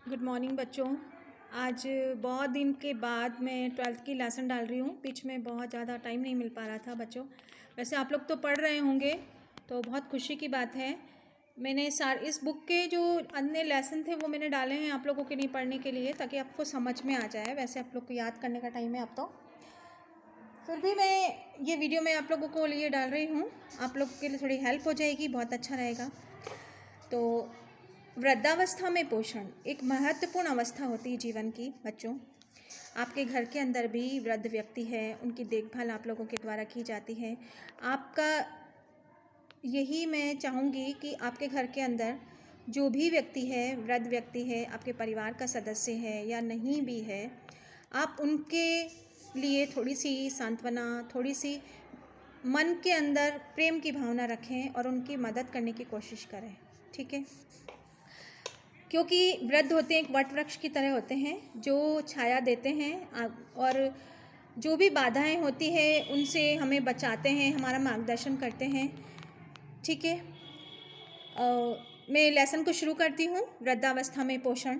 Good morning बच्चों। आज बहुत दिन के बाद मैं 12th की लेसन डाल रही हूँ। बीच में बहुत ज़्यादा टाइम नहीं मिल पा रहा था बच्चों। वैसे आप लोग तो पढ़ रहे होंगे तो बहुत खुशी की बात है। मैंने इस बुक के जो अन्य लेसन थे वो मैंने डाले हैं आप लोगों के लिए पढ़ने के लिए, ताकि आपको समझ में आ जाए। वैसे आप लोग को याद करने का टाइम है अब तो, फिर भी मैं ये वीडियो मैं आप लोगों को लिए डाल रही हूँ। आप लोग के लिए थोड़ी हेल्प हो जाएगी, बहुत अच्छा रहेगा। तो वृद्धावस्था में पोषण एक महत्वपूर्ण अवस्था होती है जीवन की बच्चों। आपके घर के अंदर भी वृद्ध व्यक्ति है, उनकी देखभाल आप लोगों के द्वारा की जाती है। आपका यही मैं चाहूँगी कि आपके घर के अंदर जो भी व्यक्ति है, वृद्ध व्यक्ति है, आपके परिवार का सदस्य है या नहीं भी है, आप उनके लिए थोड़ी सी सांत्वना, थोड़ी सी मन के अंदर प्रेम की भावना रखें और उनकी मदद करने की कोशिश करें, ठीक है। क्योंकि वृद्ध होते हैं एक वट वृक्ष की तरह होते हैं जो छाया देते हैं और जो भी बाधाएं होती हैं उनसे हमें बचाते हैं, हमारा मार्गदर्शन करते हैं, ठीक है। मैं लेसन को शुरू करती हूँ। वृद्धावस्था में पोषण।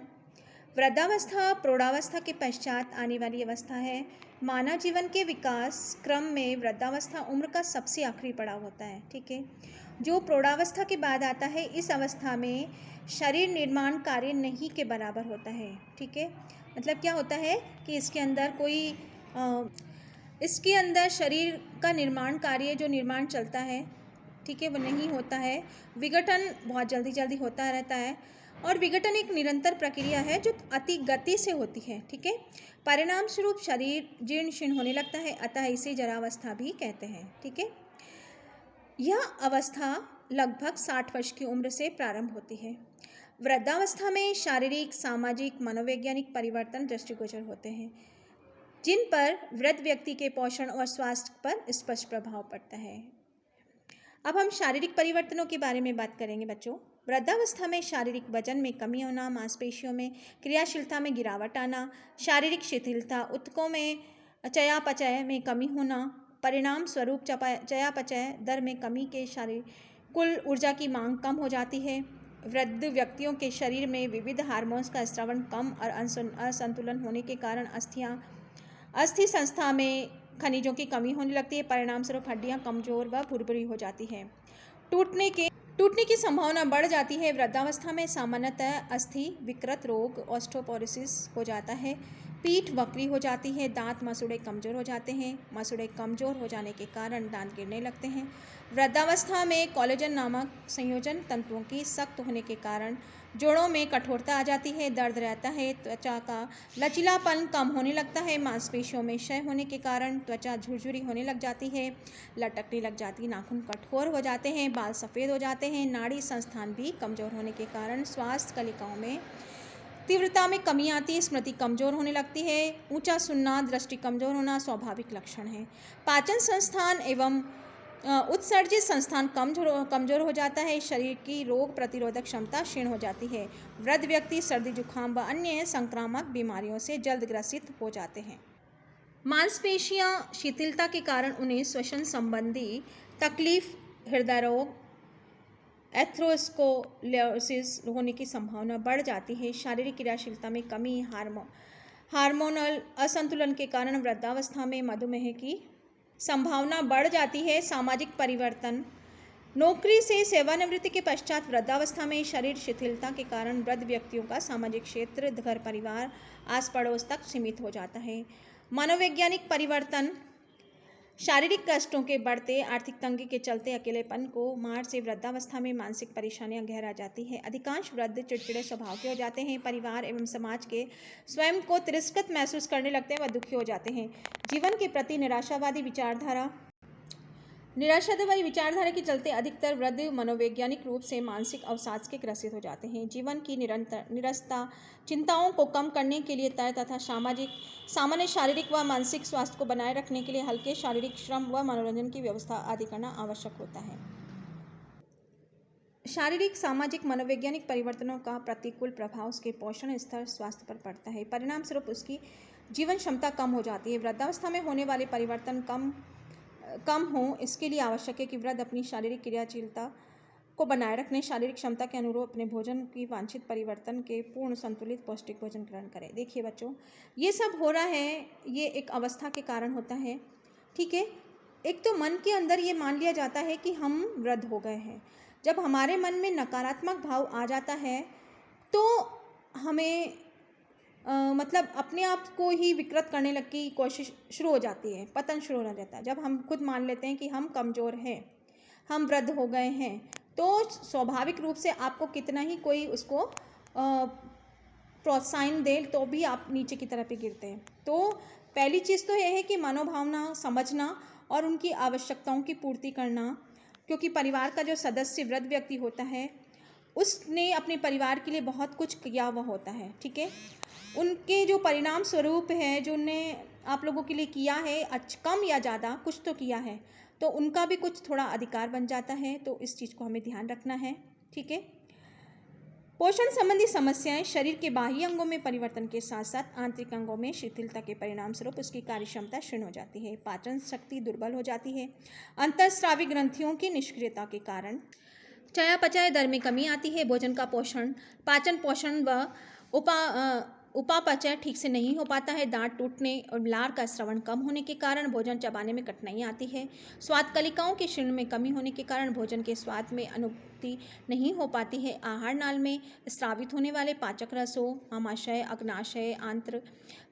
वृद्धावस्था प्रौढ़ावस्था के पश्चात आने वाली अवस्था है। मानव जीवन के विकास क्रम में वृद्धावस्था उम्र का सबसे आखिरी पड़ाव होता है, ठीक है। जो प्रौढ़ावस्था के बाद आता है, इस अवस्था में शरीर निर्माण कार्य नहीं के बराबर होता है, ठीक है। मतलब क्या होता है कि इसके अंदर शरीर का निर्माण कार्य, जो निर्माण चलता है, ठीक है, वो नहीं होता है। विघटन बहुत जल्दी जल्दी होता रहता है और विघटन एक निरंतर प्रक्रिया है जो अति गति से होती है, ठीक है। परिणाम स्वरूप शरीर जीर्ण शीर्ण होने लगता है, अतः इसे जरावस्था भी कहते हैं, ठीक है। यह अवस्था लगभग 60 वर्ष की उम्र से प्रारंभ होती है। वृद्धावस्था में शारीरिक, सामाजिक, मनोवैज्ञानिक परिवर्तन दृष्टिगोचर होते हैं, जिन पर वृद्ध व्यक्ति के पोषण और स्वास्थ्य पर स्पष्ट प्रभाव पड़ता है। अब हम शारीरिक परिवर्तनों के बारे में बात करेंगे बच्चों। वृद्धावस्था में शारीरिक वजन में कमी होना, मांसपेशियों में क्रियाशीलता में गिरावट आना, शारीरिक शिथिलता, ऊतकों में चयापचय में कमी होना, परिणाम स्वरूप चयापचय दर में कमी के शारीरिक कुल ऊर्जा की मांग कम हो जाती है। वृद्ध व्यक्तियों के शरीर में विविध हार्मोन्स का स्रावन कम और असंतुलन होने के कारण अस्थि संस्था में खनिजों की कमी होने लगती है। परिणाम स्वरूप हड्डियां कमजोर व भुरभुरी हो जाती है। टूटने की संभावना बढ़ जाती है। वृद्धावस्था में सामान्यतः अस्थि विकृत रोग ऑस्टियोपोरोसिस हो जाता है। पीठ वक्री हो जाती है, दांत मसूड़े कमजोर हो जाते हैं। मसूड़े कमजोर हो जाने के कारण दांत गिरने लगते हैं। वृद्धावस्था में कोलेजन नामक संयोजन तंतुओं की सख्त होने के कारण जोड़ों में कठोरता आ जाती है, दर्द रहता है, त्वचा का लचीलापन कम होने लगता है। मांसपेशियों में क्षय होने के कारण त्वचा झुरझुरी होने लग जाती है, लटकने लग जाती, नाखून कठोर हो जाते हैं, बाल सफ़ेद हो जाते हैं। नाड़ी संस्थान भी कमजोर होने के कारण स्वास्थ्य कलिकाओं में तीव्रता में कमी आती है, स्मृति कमजोर होने लगती है, ऊंचा सुनना, दृष्टि कमजोर होना स्वाभाविक लक्षण है। पाचन संस्थान एवं उत्सर्जित संस्थान कमजोर हो जाता है। शरीर की रोग प्रतिरोधक क्षमता क्षीण हो जाती है। वृद्ध व्यक्ति सर्दी, जुकाम व अन्य संक्रामक बीमारियों से जल्द ग्रसित हो जाते हैं। मांसपेशियां शिथिलता के कारण उन्हें श्वसन संबंधी तकलीफ, हृदय रोग, एथेरोस्क्लेरोसिस होने की संभावना बढ़ जाती है। शारीरिक क्रियाशीलता में कमी, हार्मोनल असंतुलन के कारण वृद्धावस्था में मधुमेह की संभावना बढ़ जाती है। सामाजिक परिवर्तन। नौकरी से सेवानिवृत्ति के पश्चात वृद्धावस्था में शरीर शिथिलता के कारण वृद्ध व्यक्तियों का सामाजिक क्षेत्र, घर परिवार, आस पड़ोस तक सीमित हो जाता है। मनोवैज्ञानिक परिवर्तन। शारीरिक कष्टों के बढ़ते, आर्थिक तंगी के चलते अकेलेपन को मार से वृद्धावस्था में मानसिक परेशानियां गहरा जाती है। अधिकांश वृद्ध चिड़चिड़े स्वभाव के हो जाते हैं। परिवार एवं समाज के स्वयं को तिरस्कृत महसूस करने लगते हैं व दुखी हो जाते हैं। जीवन के प्रति निराशावादी विचारधारा के चलते अधिकतर वृद्ध मनोवैज्ञानिक रूप से मानसिक अवसाद के ग्रसित हो जाते हैं। जीवन की निरंतरता चिंताओं को कम करने के लिए तय तथा सामान्य शारीरिक व मानसिक स्वास्थ्य को बनाए रखने के लिए हल्के शारीरिक श्रम व मनोरंजन की व्यवस्था आदि करना आवश्यक होता है। शारीरिक, सामाजिक, मनोवैज्ञानिक परिवर्तनों का प्रतिकूल प्रभाव उसके पोषण स्तर, स्वास्थ्य पर पड़ता है। परिणाम स्वरूप उसकी जीवन क्षमता कम हो जाती है। वृद्धावस्था में होने वाले परिवर्तन कम हो, इसके लिए आवश्यक है कि वृद्ध अपनी शारीरिक क्रियाशीलता को बनाए रखने, शारीरिक क्षमता के अनुरूप अपने भोजन की वांछित परिवर्तन के पूर्ण संतुलित पौष्टिक भोजन ग्रहण करें। देखिए बच्चों, ये सब हो रहा है, ये एक अवस्था के कारण होता है, ठीक है। एक तो मन के अंदर ये मान लिया जाता है कि हम वृद्ध हो गए हैं। जब हमारे मन में नकारात्मक भाव आ जाता है तो हमें मतलब अपने आप को ही विकृत करने लग की कोशिश शुरू हो जाती है, पतन शुरू हो जाता है। जब हम खुद मान लेते हैं कि हम कमज़ोर हैं, हम वृद्ध हो गए हैं, तो स्वाभाविक रूप से आपको कितना ही कोई उसको प्रोत्साहन दे तो भी आप नीचे की तरफ ही गिरते हैं। तो पहली चीज़ तो यह है कि मनोभावना समझना और उनकी आवश्यकताओं की पूर्ति करना, क्योंकि परिवार का जो सदस्य वृद्ध व्यक्ति होता है उसने अपने परिवार के लिए बहुत कुछ किया हुआ होता है, ठीक है। उनके जो परिणाम स्वरूप है, जो उनने आप लोगों के लिए किया है, कम या ज़्यादा कुछ तो किया है, तो उनका भी कुछ थोड़ा अधिकार बन जाता है। तो इस चीज़ को हमें ध्यान रखना है, ठीक है। पोषण संबंधी समस्याएं शरीर के बाह्य अंगों में परिवर्तन के साथ साथ आंतरिक अंगों में शिथिलता के परिणाम स्वरूप उसकी कार्यक्षमता क्षीण हो जाती है, पाचन शक्ति दुर्बल हो जाती है, अंतःस्रावी ग्रंथियों की निष्क्रियता के कारण चयापचय दर में कमी आती है, भोजन का पोषण, पाचन पोषण व उपापचय ठीक से नहीं हो पाता है, दांत टूटने और लार का श्रवण कम होने के कारण भोजन चबाने में कठिनाई आती है, स्वाद कलिकाओं के क्षीण में कमी होने के कारण भोजन के स्वाद में अनुभूति नहीं हो पाती है, आहार नाल में स्रावित होने वाले पाचक रसों, आमाशय, अग्नाशय, आंत्र,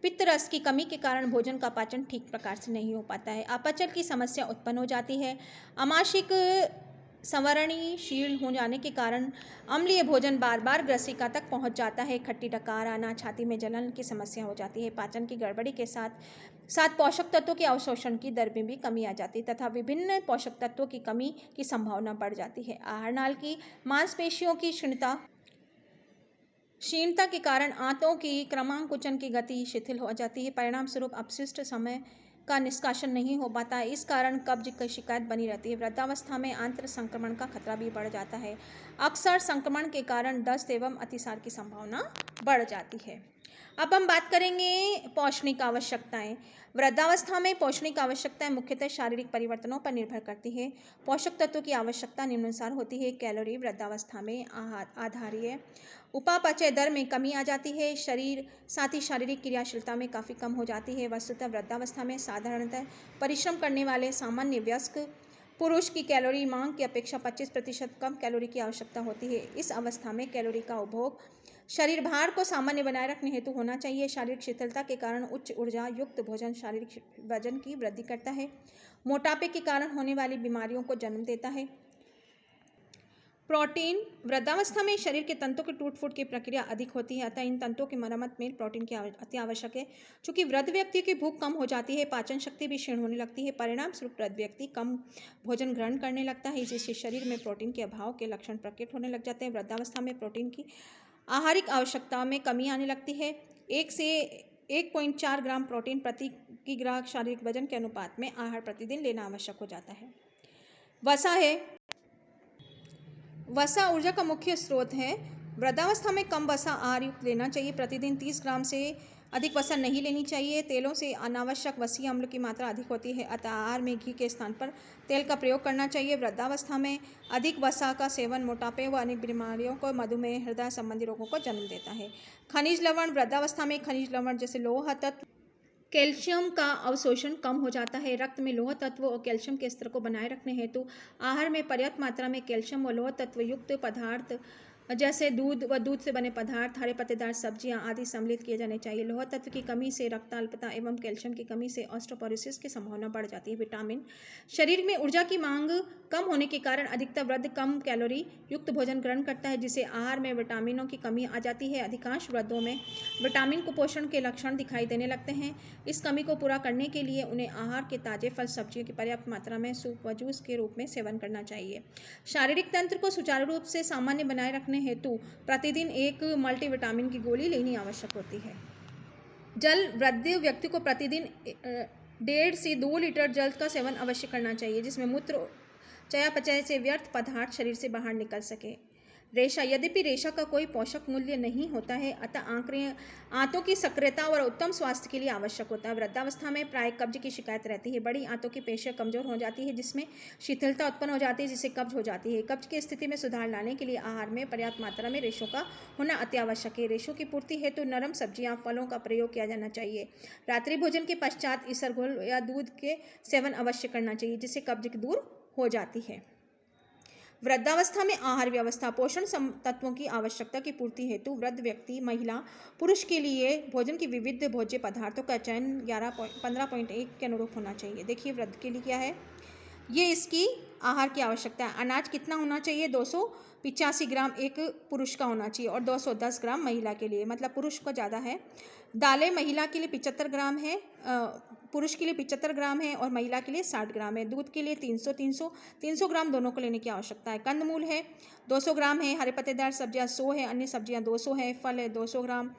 पित्त रस की कमी के कारण भोजन का पाचन ठीक प्रकार से नहीं हो पाता है, अपचय की समस्या उत्पन्न हो जाती है, आमाशिक संवरणीशील हो जाने के कारण अम्लीय भोजन बार बार ग्रसिका तक पहुंच जाता है, खट्टी डकार आना, छाती में जलन की समस्या हो जाती है, पाचन की गड़बड़ी के साथ साथ पोषक तत्वों के अवशोषण की दर में भी कमी आ जाती है तथा विभिन्न पोषक तत्वों की कमी की संभावना बढ़ जाती है। आहार नाल की मांसपेशियों की क्षीणता के कारण आंतों की क्रमांकुचन की गति शिथिल हो जाती है, परिणाम स्वरूप अपशिष्ट समय का निष्कासन नहीं हो पाता है, इस कारण कब्ज की शिकायत बनी रहती है। वृद्धावस्था में आंत्र संक्रमण का खतरा भी बढ़ जाता है, अक्सर संक्रमण के कारण दस्त एवं अतिसार की संभावना बढ़ जाती है। अब हम बात करेंगे पौष्टिक आवश्यकताएं। वृद्धावस्था में पौष्टिक आवश्यकताएं मुख्यतः शारीरिक परिवर्तनों पर निर्भर करती है। पोषक तत्वों की आवश्यकता निम्नानुसार होती है। कैलोरी वृद्धावस्था में आधारीय उपापचय दर में कमी आ जाती है, साथ ही शारीरिक क्रियाशीलता में काफ़ी कम हो जाती है। वस्तुतः वृद्धावस्था में साधारणतः परिश्रम करने वाले सामान्य वयस्क पुरुष की कैलोरी मांग की अपेक्षा 25% कम कैलोरी की आवश्यकता होती है। इस अवस्था में कैलोरी का उपभोग शरीर भार को सामान्य बनाए रखने हेतु होना चाहिए। शारीरिक शिथिलता के कारण उच्च ऊर्जा युक्त भोजन शारीरिक वजन की वृद्धि करता है, मोटापे के कारण होने वाली बीमारियों को जन्म देता है। प्रोटीन वृद्धावस्था में शरीर के तंतुओं की टूट फूट की प्रक्रिया अधिक होती है, अतः इन तंतुओं की मरम्मत में प्रोटीन की अति आवश्यक है। चूंकि वृद्ध व्यक्ति की भूख कम हो जाती है, पाचन शक्ति भी क्षीण होने लगती है, परिणाम स्वरूप वृद्ध व्यक्ति कम भोजन ग्रहण करने लगता है, जिससे शरीर में प्रोटीन के अभाव के लक्षण प्रकट होने लग जाते हैं। वृद्धावस्था में प्रोटीन की आहारिक आवश्यकता में कमी आने लगती है। 1 से 1.4 ग्राम प्रोटीन प्रति किग्रा शारीरिक वजन के अनुपात में आहार प्रतिदिन लेना आवश्यक हो जाता है। वसा है, वसा ऊर्जा का मुख्य स्रोत है। वृद्धावस्था में कम वसा आहार युक्त लेना चाहिए, प्रतिदिन 30 ग्राम से अधिक वसा नहीं लेनी चाहिए। तेलों से अनावश्यक वसीय अम्ल की मात्रा अधिक होती है, अतः आहार में घी के स्थान पर तेल का प्रयोग करना चाहिए। वृद्धावस्था में अधिक वसा का सेवन मोटापे व अनेक बीमारियों को, मधुमेह, हृदय संबंधी रोगों को जन्म देता है। खनिज लवण वृद्धावस्था में खनिज लवण जैसे लौह तत्व, कैल्शियम का अवशोषण कम हो जाता है। रक्त में लौह तत्व और कैल्शियम के स्तर को बनाए रखने हेतु आहार में पर्याप्त मात्रा में कैल्शियम व लौह तत्व युक्त पदार्थ जैसे दूध व दूध से बने पदार्थ, हरे पत्तेदार सब्जियां आदि सम्मिलित किए जाने चाहिए। लौह तत्व की कमी से रक्ताल्पता एवं कैल्शियम की कमी से ऑस्टियोपोरोसिस की संभावना बढ़ जाती है। विटामिन शरीर में ऊर्जा की मांग कम होने के कारण अधिकतर वृद्ध कम कैलोरी युक्त भोजन ग्रहण करता है, जिससे आहार में विटामिनों की कमी आ जाती है। अधिकांश वृद्धों में विटामिन कुपोषण के लक्षण दिखाई देने लगते हैं। इस कमी को पूरा करने के लिए उन्हें आहार के ताजे फल सब्जियों की पर्याप्त मात्रा में सूप व जूस के रूप में सेवन करना चाहिए। शारीरिक तंत्र को सुचारू रूप से सामान्य बनाए रखने हेतु प्रतिदिन 1 मल्टीविटामिन की गोली लेनी आवश्यक होती है। जल वृद्ध व्यक्ति को प्रतिदिन 1.5 से 2 लीटर जल का सेवन अवश्य करना चाहिए, जिसमें मूत्र चयापचय से व्यर्थ पदार्थ शरीर से बाहर निकल सके। रेशा, यद्यपि रेशा का कोई पोषक मूल्य नहीं होता है, अतः आंतों की सक्रियता और उत्तम स्वास्थ्य के लिए आवश्यक होता है। वृद्धावस्था में प्राय कब्ज की शिकायत रहती है। बड़ी आंतों की पेशियां कमजोर हो जाती है, जिसमें शिथिलता उत्पन्न हो जाती है, जिससे कब्ज हो जाती है। कब्ज की स्थिति में सुधार लाने के लिए आहार में पर्याप्त मात्रा में रेशों का होना अति आवश्यक है। रेशों की पूर्ति हेतु नरम सब्जियां, फलों का प्रयोग किया जाना चाहिए। रात्रि भोजन के पश्चात इसबगोल या दूध के सेवन अवश्य करना चाहिए, जिससे कब्ज दूर हो जाती है। वृद्धावस्था में आहार व्यवस्था, पोषण तत्वों की आवश्यकता की पूर्ति हेतु वृद्ध व्यक्ति, महिला, पुरुष के लिए भोजन की विविध भोज्य पदार्थों का चयन 15.1 के अनुरूप होना चाहिए। देखिए वृद्ध के लिए क्या है, ये इसकी आहार की आवश्यकता है। अनाज कितना होना चाहिए, 285 ग्राम एक पुरुष का होना चाहिए और 210 ग्राम महिला के लिए, मतलब पुरुष को ज़्यादा है। दालें महिला के लिए 75 ग्राम है, पुरुष के लिए 75 ग्राम है और महिला के लिए 60 ग्राम है। दूध के लिए 300 ग्राम दोनों को लेने की आवश्यकता है। कंदमूल है 200 ग्राम है, हरे पत्तेदार सब्जियां 100 है, अन्य सब्जियां 200 है, फल है 200 ग्राम,